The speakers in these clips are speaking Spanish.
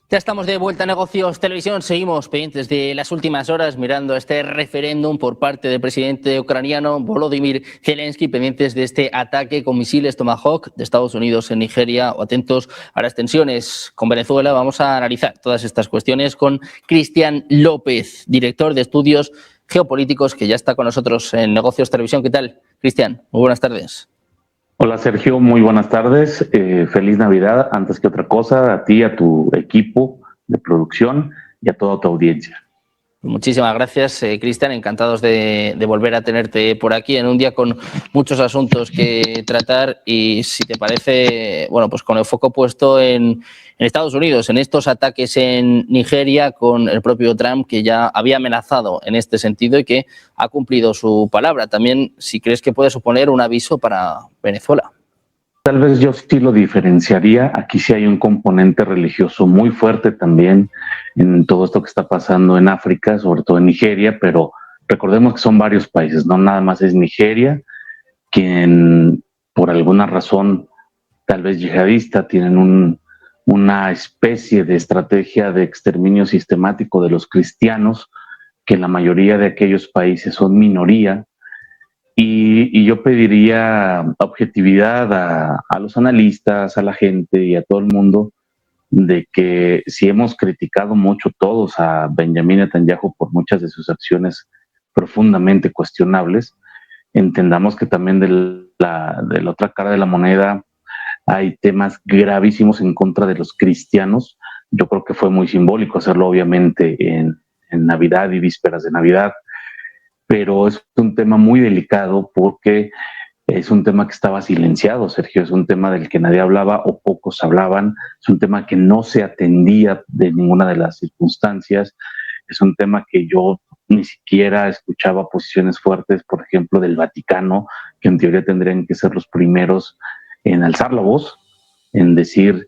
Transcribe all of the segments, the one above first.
Ya estamos de vuelta a Negocios Televisión. Seguimos pendientes de las últimas horas mirando este referéndum por parte del presidente ucraniano Volodymyr Zelensky, pendientes de este ataque con misiles Tomahawk de Estados Unidos en Nigeria o atentos a las tensiones con Venezuela. Vamos a analizar todas estas cuestiones con Cristian López, director de estudios geopolíticos, que ya está con nosotros en Negocios Televisión. ¿Qué tal, Cristian? Muy buenas tardes. Hola Sergio, muy buenas tardes. Feliz Navidad, antes que otra cosa, a ti, a tu equipo de producción y a toda tu audiencia. Muchísimas gracias, Cristian. Encantados de volver a tenerte por aquí en un día con muchos asuntos que tratar y, si te parece, bueno, pues con el foco puesto en Estados Unidos, en estos ataques en Nigeria con el propio Trump, que ya había amenazado en este sentido y que ha cumplido su palabra. También, si crees que puede suponer un aviso para Venezuela. Tal vez yo sí lo diferenciaría. Aquí sí hay un componente religioso muy fuerte también en todo esto que está pasando en África, sobre todo en Nigeria, pero recordemos que son varios países, no nada más es Nigeria, quien por alguna razón, tal vez yihadista, tienen una especie de estrategia de exterminio sistemático de los cristianos, que en la mayoría de aquellos países son minoría. Y yo pediría objetividad a los analistas, a la gente y a todo el mundo, de que si hemos criticado mucho todos a Benjamín Netanyahu por muchas de sus acciones profundamente cuestionables, entendamos que también de la otra cara de la moneda hay temas gravísimos en contra de los cristianos. Yo creo que fue muy simbólico hacerlo, obviamente, en Navidad y vísperas de Navidad, pero es un tema muy delicado porque es un tema que estaba silenciado, Sergio, es un tema del que nadie hablaba o pocos hablaban, es un tema que no se atendía de ninguna de las circunstancias, es un tema que yo ni siquiera escuchaba posiciones fuertes, por ejemplo, del Vaticano, que en teoría tendrían que ser los primeros en alzar la voz, en decir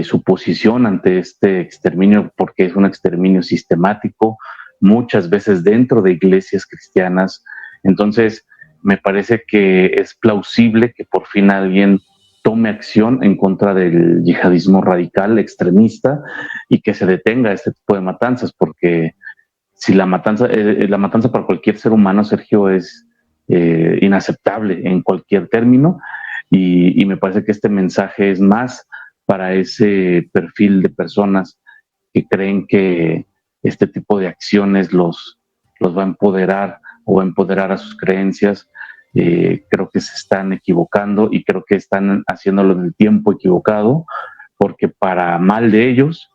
su posición ante este exterminio, porque es un exterminio sistemático, muchas veces dentro de iglesias cristianas. Entonces, me parece que es plausible que por fin alguien tome acción en contra del yihadismo radical, extremista, y que se detenga este tipo de matanzas, porque si la matanza para cualquier ser humano, Sergio, es inaceptable en cualquier término, y me parece que este mensaje es más para ese perfil de personas que creen que este tipo de acciones los va a empoderar o va a empoderar a sus creencias. Creo que se están equivocando y creo que están haciéndolo en el tiempo equivocado, porque para mal de ellos,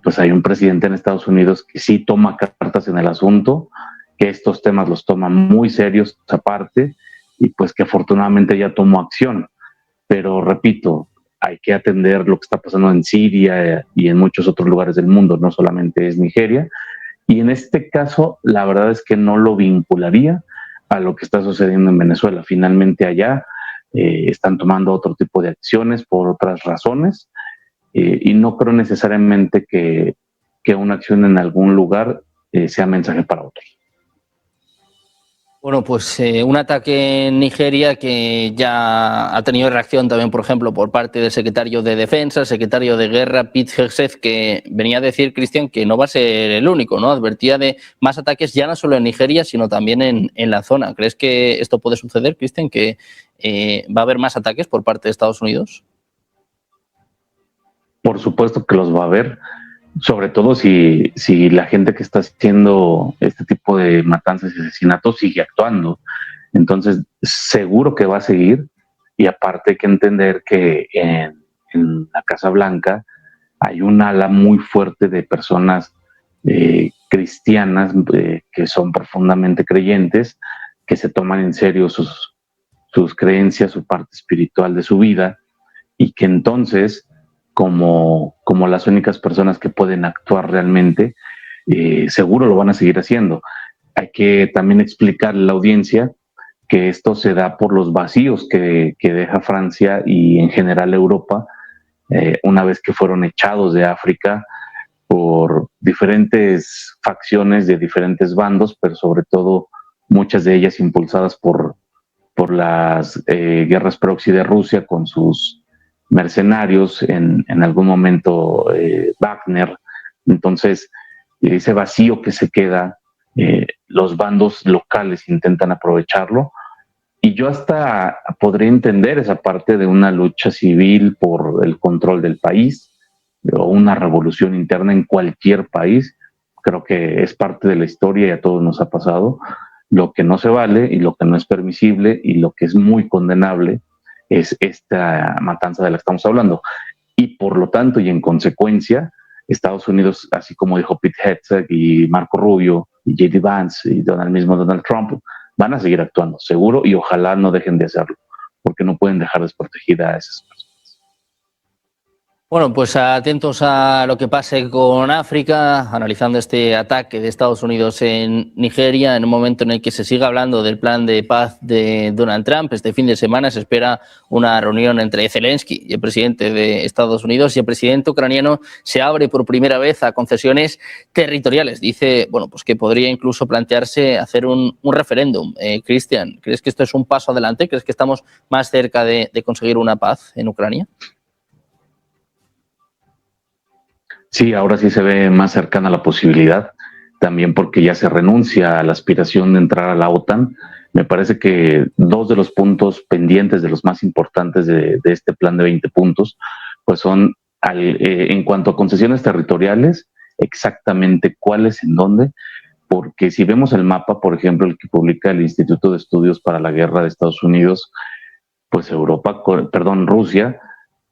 pues hay un presidente en Estados Unidos que sí toma cartas en el asunto, que estos temas los toma muy serios aparte, y pues que afortunadamente ya tomó acción. Pero repito, hay que atender lo que está pasando en Siria y en muchos otros lugares del mundo, no solamente es Nigeria. Y en este caso, la verdad es que no lo vincularía a lo que está sucediendo en Venezuela. Finalmente allá están tomando otro tipo de acciones por otras razones, y no creo necesariamente que una acción en algún lugar sea mensaje para otros. Bueno, pues un ataque en Nigeria que ya ha tenido reacción también, por ejemplo, por parte del secretario de Defensa, el secretario de Guerra, Pete Hegseth, que venía a decir, Cristian, que no va a ser el único, ¿no? Advertía de más ataques ya no solo en Nigeria, sino también en la zona. ¿Crees que esto puede suceder, Cristian, que va a haber más ataques por parte de Estados Unidos? Por supuesto que los va a haber, sobre todo si la gente que está haciendo este tipo de matanzas y asesinatos sigue actuando. Entonces, seguro que va a seguir, y aparte hay que entender que en la Casa Blanca hay un ala muy fuerte de personas cristianas que son profundamente creyentes, que se toman en serio sus creencias, su parte espiritual de su vida, y que entonces, como las únicas personas que pueden actuar realmente, seguro lo van a seguir haciendo. Hay que también explicarle a la audiencia que esto se da por los vacíos que deja Francia y en general Europa, una vez que fueron echados de África por diferentes facciones de diferentes bandos, pero sobre todo muchas de ellas impulsadas por las guerras proxy de Rusia con sus mercenarios, en algún momento Wagner. Entonces, ese vacío que se queda, los bandos locales intentan aprovecharlo. Y yo hasta podría entender esa parte de una lucha civil por el control del país o una revolución interna en cualquier país. Creo que es parte de la historia y a todos nos ha pasado. Lo que no se vale y lo que no es permisible y lo que es muy condenable es esta matanza de la que estamos hablando. Y por lo tanto, y en consecuencia, Estados Unidos, así como dijo Pete Hegseth y Marco Rubio y J.D. Vance y mismo Donald Trump, van a seguir actuando, seguro, y ojalá no dejen de hacerlo, porque no pueden dejar desprotegida a esas personas. Bueno, pues atentos a lo que pase con África, analizando este ataque de Estados Unidos en Nigeria, en un momento en el que se siga hablando del plan de paz de Donald Trump. Este fin de semana se espera una reunión entre Zelensky y el presidente de Estados Unidos, y el presidente ucraniano se abre por primera vez a concesiones territoriales. Dice, bueno, pues que podría incluso plantearse hacer un referéndum. Cristian, ¿crees que esto es un paso adelante? ¿Crees que estamos más cerca de conseguir una paz en Ucrania? Sí, ahora sí se ve más cercana la posibilidad, también porque ya se renuncia a la aspiración de entrar a la OTAN. Me parece que dos de los puntos pendientes, de los más importantes de este plan de 20 puntos, pues son en cuanto a concesiones territoriales, exactamente cuáles, en dónde, porque si vemos el mapa, por ejemplo, el que publica el Instituto de Estudios para la Guerra de Estados Unidos, pues Rusia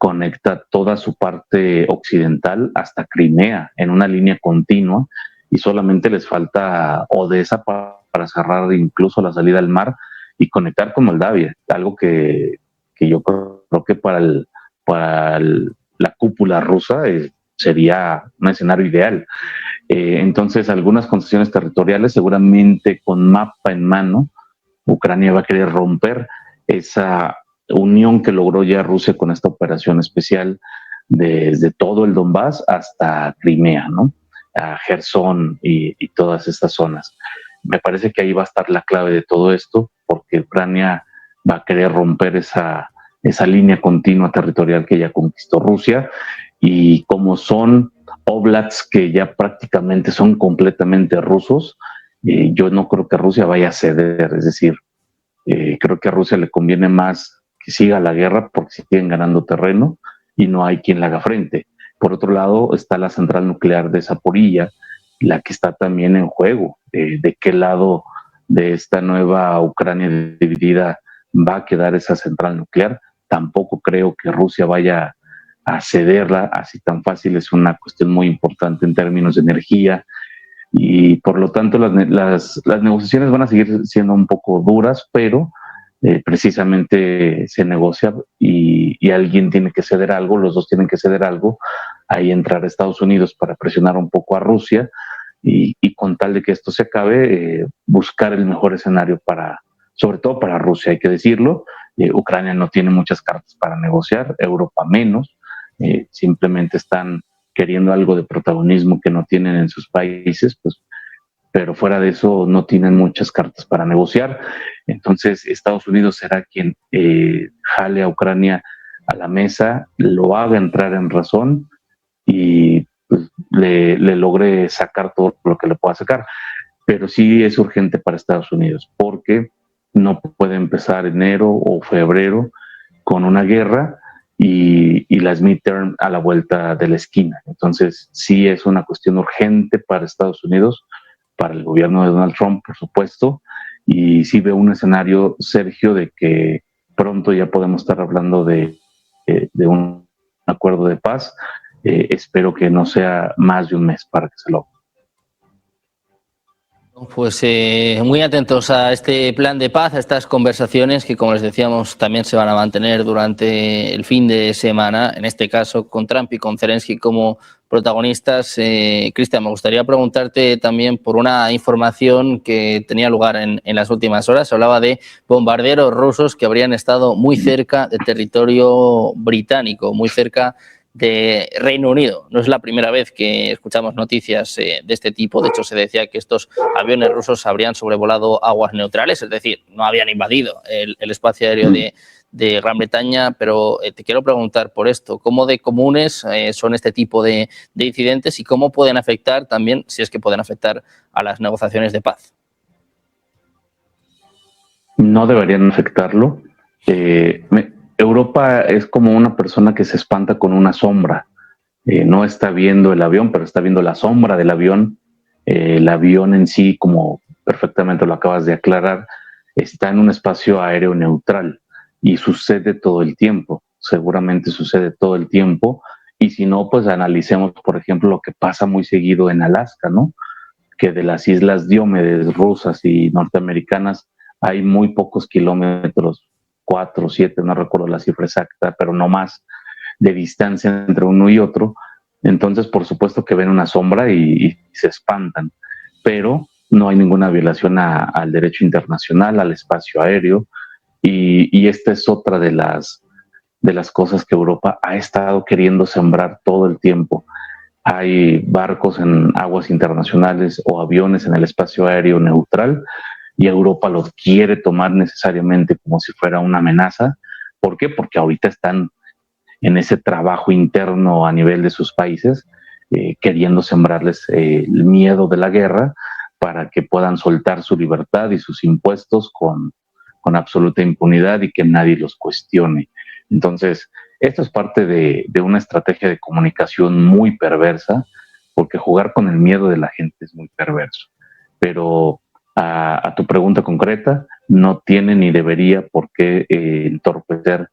conecta toda su parte occidental hasta Crimea en una línea continua, y solamente les falta Odessa para cerrar incluso la salida al mar y conectar con Moldavia, algo que yo creo que la cúpula rusa sería un escenario ideal. Entonces, algunas concesiones territoriales, seguramente con mapa en mano, Ucrania va a querer romper esa unión que logró ya Rusia con esta operación especial desde todo el Donbass hasta Crimea, ¿no? A Gerson y todas estas zonas. Me parece que ahí va a estar la clave de todo esto, porque Ucrania va a querer romper esa línea continua territorial que ya conquistó Rusia, y como son oblats que ya prácticamente son completamente rusos, yo no creo que Rusia vaya a ceder. Es decir, creo que a Rusia le conviene más que siga la guerra, porque siguen ganando terreno y no hay quien le haga frente. Por otro lado está la central nuclear de Zaporilla, la que está también en juego. ¿De qué lado de esta nueva Ucrania dividida va a quedar esa central nuclear? Tampoco creo que Rusia vaya a cederla así tan fácil. Es una cuestión muy importante en términos de energía, y por lo tanto las negociaciones van a seguir siendo un poco duras, pero precisamente se negocia y alguien tiene que ceder algo, los dos tienen que ceder algo. Ahí entrará Estados Unidos para presionar un poco a Rusia, y con tal de que esto se acabe, buscar el mejor escenario sobre todo para Rusia, hay que decirlo. Ucrania no tiene muchas cartas para negociar, Europa menos, simplemente están queriendo algo de protagonismo que no tienen en sus países, pues, pero fuera de eso no tienen muchas cartas para negociar. Entonces Estados Unidos será quien jale a Ucrania a la mesa, lo haga entrar en razón y pues, le logre sacar todo lo que le pueda sacar. Pero sí es urgente para Estados Unidos, porque no puede empezar enero o febrero con una guerra y las midterm a la vuelta de la esquina. Entonces sí es una cuestión urgente para Estados Unidos, para el gobierno de Donald Trump, por supuesto, y sí veo un escenario, Sergio, de que pronto ya podemos estar hablando de un acuerdo de paz. Espero que no sea más de un mes para que se logre. Pues muy atentos a este plan de paz, a estas conversaciones que, como les decíamos, también se van a mantener durante el fin de semana, en este caso con Trump y con Zelensky como protagonistas. Cristian, me gustaría preguntarte también por una información que tenía lugar en las últimas horas. Se hablaba de bombarderos rusos que habrían estado muy cerca de territorio británico, muy cerca de Reino Unido. No es la primera vez que escuchamos noticias de este tipo. De hecho, se decía que estos aviones rusos habrían sobrevolado aguas neutrales, es decir, no habían invadido el espacio aéreo de Gran Bretaña, pero te quiero preguntar por esto, ¿cómo de comunes son este tipo de incidentes y cómo pueden afectar también, si es que pueden afectar, a las negociaciones de paz? No deberían afectarlo. Europa es como una persona que se espanta con una sombra. No está viendo el avión, pero está viendo la sombra del avión. El avión en sí, como perfectamente lo acabas de aclarar, está en un espacio aéreo neutral y sucede todo el tiempo. Seguramente sucede todo el tiempo. Y si no, pues analicemos, por ejemplo, lo que pasa muy seguido en Alaska, ¿no? Que de las islas Diomedes rusas y norteamericanas hay muy pocos kilómetros, 4, 7, no recuerdo la cifra exacta, pero no más, de distancia entre uno y otro. Entonces, por supuesto que ven una sombra y se espantan, pero no hay ninguna violación al derecho internacional, al espacio aéreo, y esta es otra de las cosas que Europa ha estado queriendo sembrar todo el tiempo. Hay barcos en aguas internacionales o aviones en el espacio aéreo neutral y Europa los quiere tomar necesariamente como si fuera una amenaza. ¿Por qué? Porque ahorita están en ese trabajo interno a nivel de sus países, queriendo sembrarles el miedo de la guerra para que puedan soltar su libertad y sus impuestos con absoluta impunidad y que nadie los cuestione. Entonces, esto es parte de una estrategia de comunicación muy perversa, porque jugar con el miedo de la gente es muy perverso. Pero a tu pregunta concreta, no tiene ni debería por qué entorpecer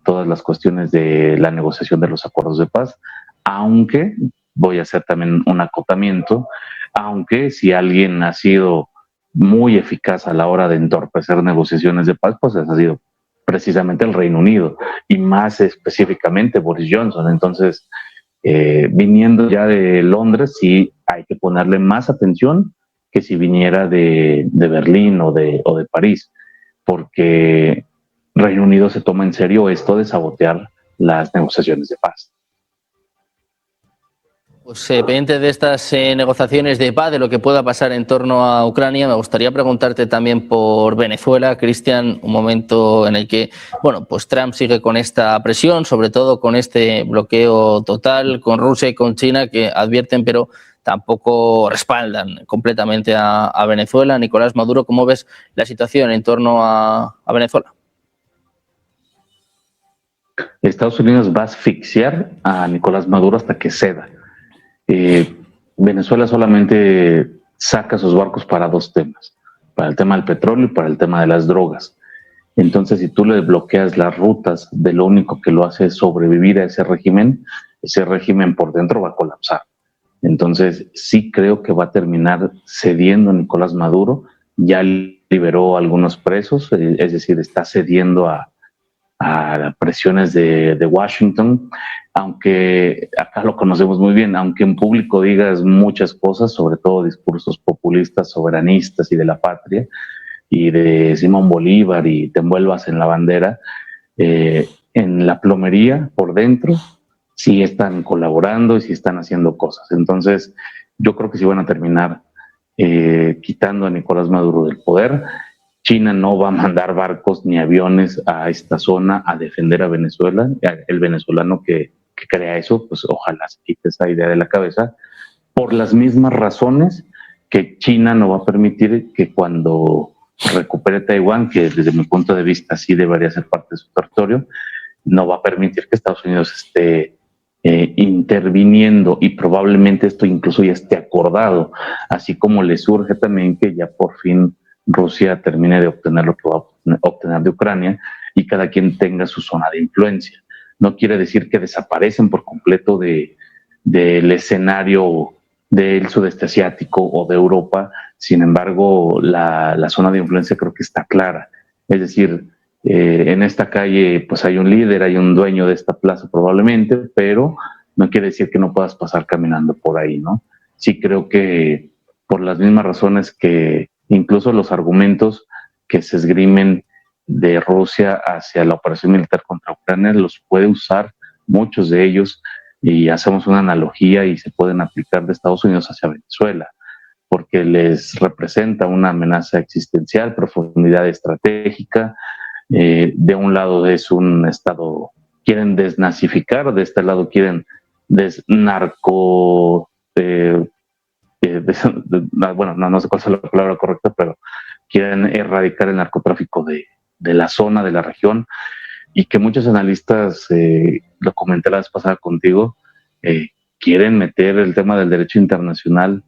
todas las cuestiones de la negociación de los acuerdos de paz, aunque voy a hacer también un acotamiento, aunque si alguien ha sido muy eficaz a la hora de entorpecer negociaciones de paz, pues ha sido precisamente el Reino Unido y más específicamente Boris Johnson. Entonces, viniendo ya de Londres, sí hay que ponerle más atención que si viniera de Berlín o de París, porque Reino Unido se toma en serio esto de sabotear las negociaciones de paz. Pues pendiente de estas negociaciones de paz, de lo que pueda pasar en torno a Ucrania, me gustaría preguntarte también por Venezuela, Cristian, un momento en el que, bueno, pues Trump sigue con esta presión, sobre todo con este bloqueo total con Rusia y con China, que advierten, pero tampoco respaldan completamente a Venezuela. Nicolás Maduro, ¿cómo ves la situación en torno a Venezuela? Estados Unidos va a asfixiar a Nicolás Maduro hasta que ceda. Venezuela solamente saca sus barcos para dos temas, para el tema del petróleo y para el tema de las drogas. Entonces, si tú le bloqueas las rutas de lo único que lo hace es sobrevivir a ese régimen por dentro va a colapsar. Entonces, sí creo que va a terminar cediendo a Nicolás Maduro. Ya liberó a algunos presos, es decir, está cediendo a presiones de Washington, aunque acá lo conocemos muy bien, aunque en público digas muchas cosas, sobre todo discursos populistas, soberanistas y de la patria, y de Simón Bolívar y te envuelvas en la bandera, en la plomería por dentro sí están colaborando y sí están haciendo cosas. Entonces, yo creo que sí van a terminar quitando a Nicolás Maduro del poder. China no va a mandar barcos ni aviones a esta zona a defender a Venezuela. El venezolano que crea eso, pues ojalá se quite esa idea de la cabeza, por las mismas razones que China no va a permitir que cuando recupere Taiwán, que desde mi punto de vista sí debería ser parte de su territorio, no va a permitir que Estados Unidos esté interviniendo, y probablemente esto incluso ya esté acordado, así como le surge también que ya por fin Rusia termine de obtener lo que va a obtener de Ucrania y cada quien tenga su zona de influencia. No quiere decir que desaparecen por completo del escenario del sudeste asiático o de Europa. Sin embargo, la zona de influencia creo que está clara. Es decir, en esta calle pues hay un líder, hay un dueño de esta plaza probablemente, pero no quiere decir que no puedas pasar caminando por ahí, ¿no? Sí creo que por las mismas razones que incluso los argumentos que se esgrimen de Rusia hacia la operación militar contra Ucrania los puede usar muchos de ellos, y hacemos una analogía y se pueden aplicar de Estados Unidos hacia Venezuela, porque les representa una amenaza existencial, profundidad estratégica, De un lado es un estado, quieren desnazificar, de este lado quieren desnarco, bueno, no sé cuál es la palabra correcta, pero quieren erradicar el narcotráfico de la zona, de la región, y que muchos analistas, lo comenté la vez pasada contigo, quieren meter el tema del derecho internacional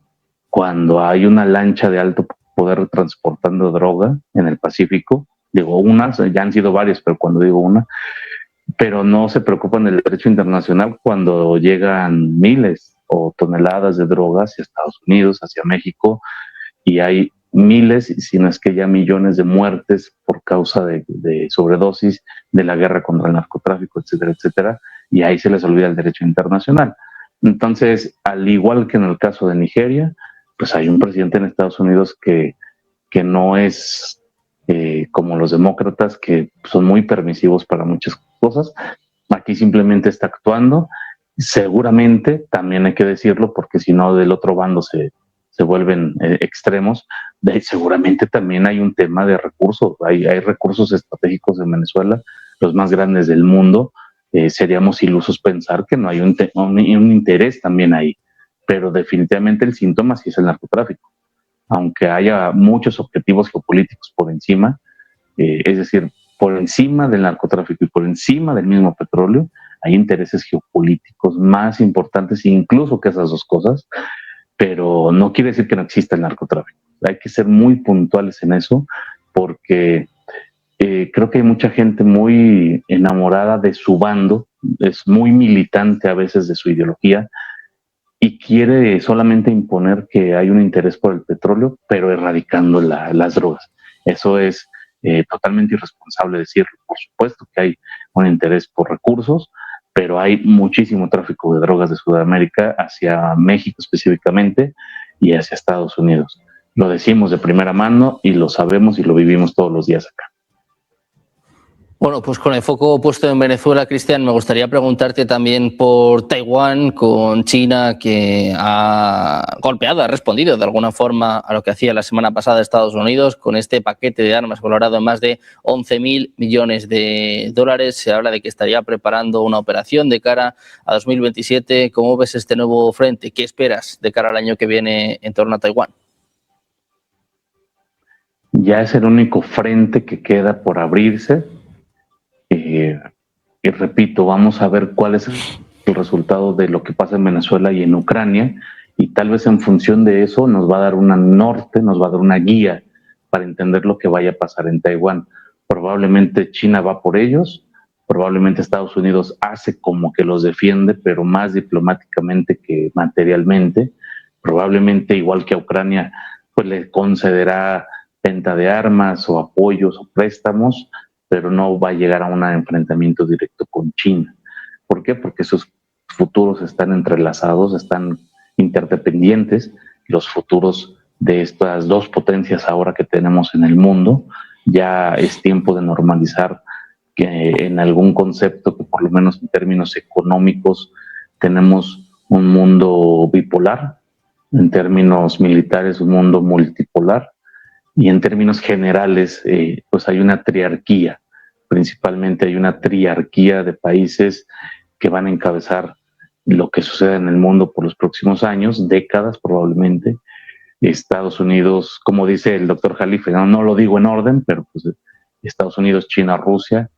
cuando hay una lancha de alto poder transportando droga en el Pacífico. Digo unas, ya han sido varias, pero cuando digo una, pero no se preocupan del derecho internacional cuando llegan miles o toneladas de drogas hacia Estados Unidos, hacia México, y hay miles, si no es que ya millones de muertes por causa de sobredosis, de la guerra contra el narcotráfico, etcétera, etcétera, y ahí se les olvida el derecho internacional. Entonces, al igual que en el caso de Nigeria, pues hay un presidente en Estados Unidos que no es como los demócratas, que son muy permisivos para muchas cosas. Aquí simplemente está actuando. Seguramente, también hay que decirlo, porque si no del otro bando se vuelven extremos, seguramente también hay un tema de recursos. Hay recursos estratégicos en Venezuela, los más grandes del mundo. Seríamos ilusos pensar que no hay un interés también ahí, pero definitivamente el síntoma sí es el narcotráfico, aunque haya muchos objetivos geopolíticos por encima, es decir, por encima del narcotráfico y por encima del mismo petróleo, hay intereses geopolíticos más importantes incluso que esas dos cosas, pero no quiere decir que no exista el narcotráfico. Hay que ser muy puntuales en eso, porque creo que hay mucha gente muy enamorada de su bando, es muy militante a veces de su ideología, y quiere solamente imponer que hay un interés por el petróleo, pero erradicando las drogas. Eso es totalmente irresponsable decirlo. Por supuesto que hay un interés por recursos, pero hay muchísimo tráfico de drogas de Sudamérica hacia México específicamente y hacia Estados Unidos. Lo decimos de primera mano y lo sabemos y lo vivimos todos los días acá. Bueno, pues con el foco puesto en Venezuela, Cristian, me gustaría preguntarte también por Taiwán, con China, que ha golpeado, ha respondido de alguna forma a lo que hacía la semana pasada Estados Unidos con este paquete de armas valorado en más de 11.000 millones de dólares. Se habla de que estaría preparando una operación de cara a 2027. ¿Cómo ves este nuevo frente? ¿Qué esperas de cara al año que viene en torno a Taiwán? Ya es el único frente que queda por abrirse. Y repito, vamos a ver cuál es el resultado de lo que pasa en Venezuela y en Ucrania, y tal vez en función de eso nos va a dar una norte, nos va a dar una guía para entender lo que vaya a pasar en Taiwán. Probablemente China va por ellos, probablemente Estados Unidos hace como que los defiende, pero más diplomáticamente que materialmente. Probablemente, igual que a Ucrania, pues le concederá venta de armas o apoyos o préstamos, pero no va a llegar a un enfrentamiento directo con China. ¿Por qué? Porque sus futuros están entrelazados, están interdependientes. Los futuros de estas dos potencias ahora que tenemos en el mundo, ya es tiempo de normalizar que en algún concepto, que por lo menos en términos económicos, tenemos un mundo bipolar, en términos militares un mundo multipolar, y en términos generales, pues hay una triarquía. Principalmente hay una triarquía de países que van a encabezar lo que suceda en el mundo por los próximos años, décadas probablemente. Estados Unidos, como dice el doctor Jalife, no lo digo en orden, pero pues Estados Unidos, China, Rusia,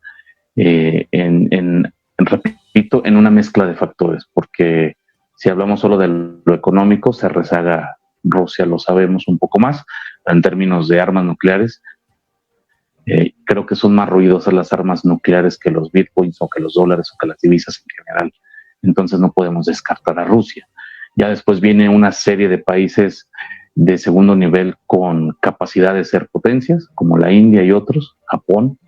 repito, en una mezcla de factores, porque si hablamos solo de lo económico, se rezaga Rusia, lo sabemos un poco más. En términos de armas nucleares, creo que son más ruidosas las armas nucleares que los bitcoins o que los dólares o que las divisas en general. Entonces no podemos descartar a Rusia. Ya después viene una serie de países de segundo nivel con capacidad de ser potencias, como la India y otros, Japón,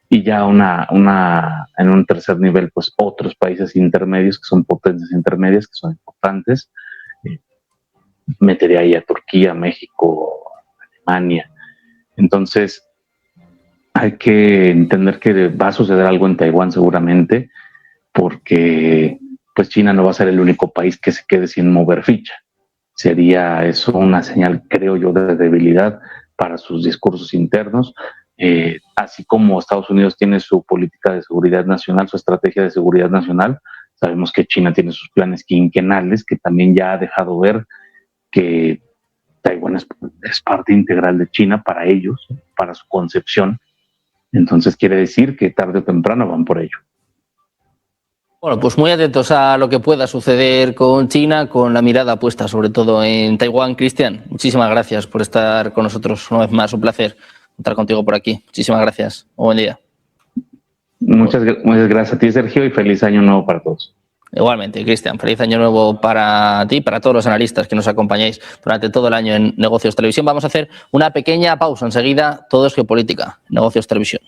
y ya en un tercer nivel, pues otros países intermedios que son potencias intermedias, que son importantes. Metería ahí a Turquía, México, Alemania. Entonces, hay que entender que va a suceder algo en Taiwán seguramente, porque pues China no va a ser el único país que se quede sin mover ficha. Sería eso una señal, creo yo, de debilidad para sus discursos internos, así como Estados Unidos tiene su política de seguridad nacional, su estrategia de seguridad nacional, sabemos que China tiene sus planes quinquenales, que también ya ha dejado ver que Taiwán es parte integral de China para ellos, para su concepción. Entonces quiere decir que tarde o temprano van por ello. Bueno, pues muy atentos a lo que pueda suceder con China, con la mirada puesta sobre todo en Taiwán. Cristian, muchísimas gracias por estar con nosotros una vez más. Un placer estar contigo por aquí. Muchísimas gracias. Buen día. Muchas gracias a ti, Sergio, y feliz año nuevo para todos. Igualmente, Cristian, feliz año nuevo para ti y para todos los analistas que nos acompañáis durante todo el año en Negocios Televisión. Vamos a hacer una pequeña pausa. Enseguida, todo es geopolítica, Negocios Televisión.